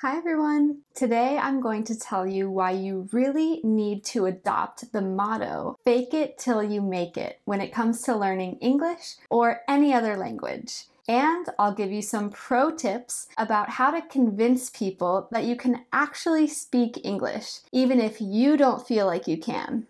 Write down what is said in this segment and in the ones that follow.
Hi everyone! Today I'm going to tell you why you really need to adopt the motto, fake it till you make it, when it comes to learning English or any other language. And I'll give you some pro tips about how to convince people that you can actually speak English, even if you don't feel like you can.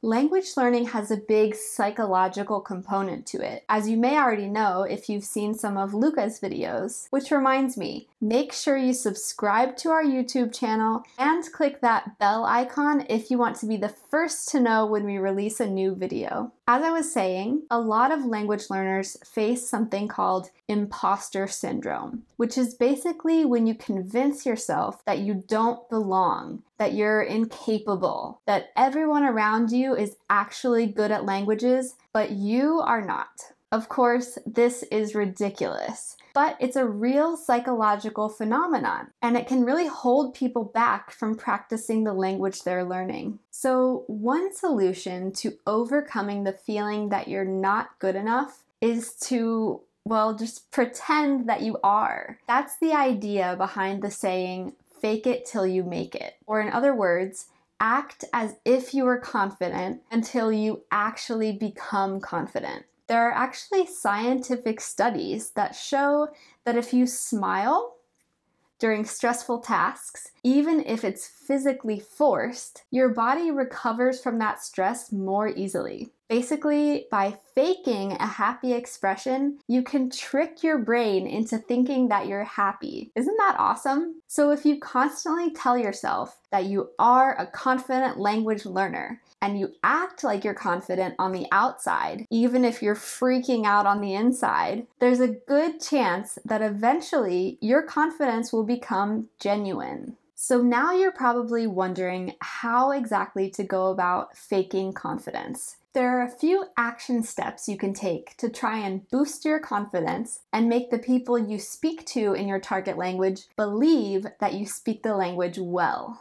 Language learning has a big psychological component to it, as you may already know if you've seen some of Luca's videos. Which reminds me, make sure you subscribe to our YouTube channel and click that bell icon if you want to be the first to know when we release a new video. As I was saying, a lot of language learners face something called imposter syndrome, which is basically when you convince yourself that you don't belong, that you're incapable, that everyone around you is actually good at languages, but you are not. Of course, this is ridiculous, but it's a real psychological phenomenon, and it can really hold people back from practicing the language they're learning. So one solution to overcoming the feeling that you're not good enough is to, well, just pretend that you are. That's the idea behind the saying, fake it till you make it. Or in other words, act as if you are confident until you actually become confident. There are actually scientific studies that show that if you smile during stressful tasks, even if it's physically forced, your body recovers from that stress more easily. Basically, by faking a happy expression, you can trick your brain into thinking that you're happy. Isn't that awesome? So if you constantly tell yourself that you are a confident language learner, and you act like you're confident on the outside, even if you're freaking out on the inside, there's a good chance that eventually your confidence will become genuine. So now you're probably wondering how exactly to go about faking confidence. There are a few action steps you can take to try and boost your confidence and make the people you speak to in your target language believe that you speak the language well.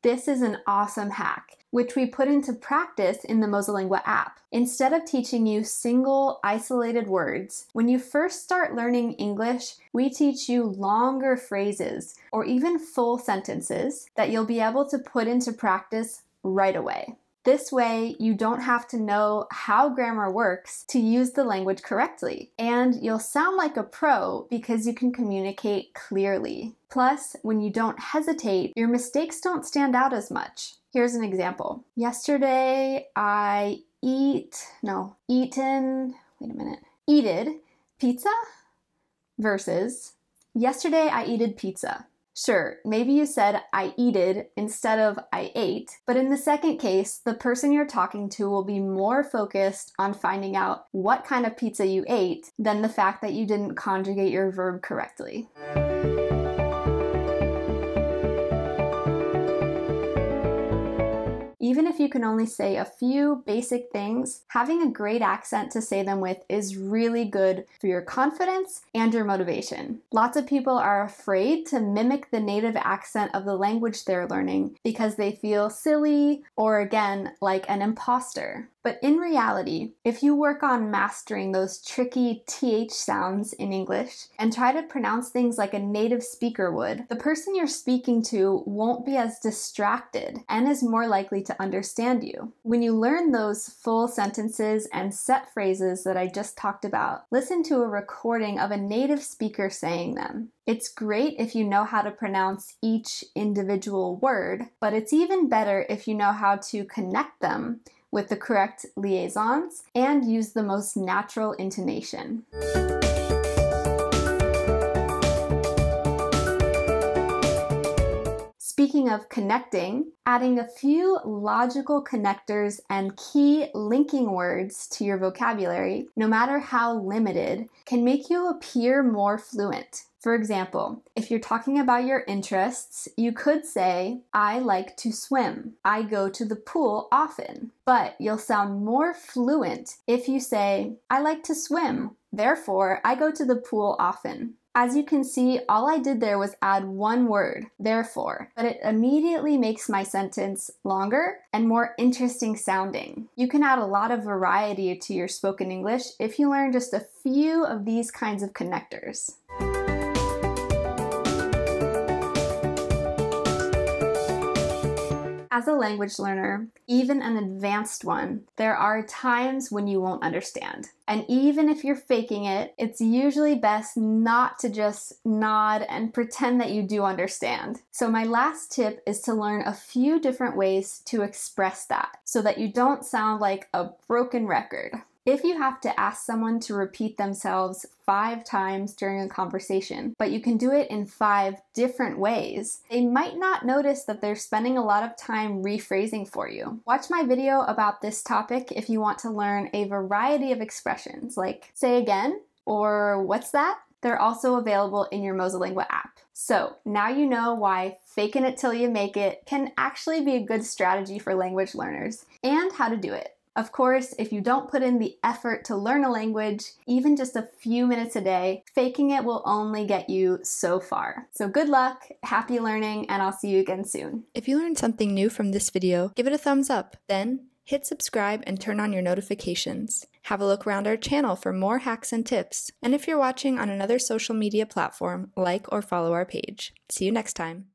This is an awesome hack, which we put into practice in the MosaLingua app. Instead of teaching you single, isolated words, when you first start learning English, we teach you longer phrases or even full sentences that you'll be able to put into practice right away. This way, you don't have to know how grammar works to use the language correctly, and you'll sound like a pro because you can communicate clearly. Plus, when you don't hesitate, your mistakes don't stand out as much. Here's an example. Yesterday, I eated pizza versus yesterday I eated pizza. Sure, maybe you said I eated instead of I ate, but in the second case, the person you're talking to will be more focused on finding out what kind of pizza you ate than the fact that you didn't conjugate your verb correctly. Even if you can only say a few basic things, having a great accent to say them with is really good for your confidence and your motivation. Lots of people are afraid to mimic the native accent of the language they're learning because they feel silly or, again, like an imposter. But in reality, if you work on mastering those tricky TH sounds in English and try to pronounce things like a native speaker would, the person you're speaking to won't be as distracted and is more likely to understand you. When you learn those full sentences and set phrases that I just talked about, listen to a recording of a native speaker saying them. It's great if you know how to pronounce each individual word, but it's even better if you know how to connect them with the correct liaisons and use the most natural intonation. Speaking of connecting, adding a few logical connectors and key linking words to your vocabulary, no matter how limited, can make you appear more fluent. For example, if you're talking about your interests, you could say, I like to swim. I go to the pool often. But you'll sound more fluent if you say, I like to swim. Therefore, I go to the pool often. As you can see, all I did there was add one word, therefore, but it immediately makes my sentence longer and more interesting sounding. You can add a lot of variety to your spoken English if you learn just a few of these kinds of connectors. As a language learner, even an advanced one, there are times when you won't understand. And even if you're faking it, it's usually best not to just nod and pretend that you do understand. So my last tip is to learn a few different ways to express that so that you don't sound like a broken record. If you have to ask someone to repeat themselves 5 times during a conversation, but you can do it in 5 different ways, they might not notice that they're spending a lot of time rephrasing for you. Watch my video about this topic if you want to learn a variety of expressions like say again or what's that? They're also available in your MosaLingua app. So now you know why faking it till you make it can actually be a good strategy for language learners and how to do it. Of course, if you don't put in the effort to learn a language, even just a few minutes a day, faking it will only get you so far. So good luck, happy learning, and I'll see you again soon. If you learned something new from this video, give it a thumbs up. Then, hit subscribe and turn on your notifications. Have a look around our channel for more hacks and tips. And if you're watching on another social media platform, like or follow our page. See you next time.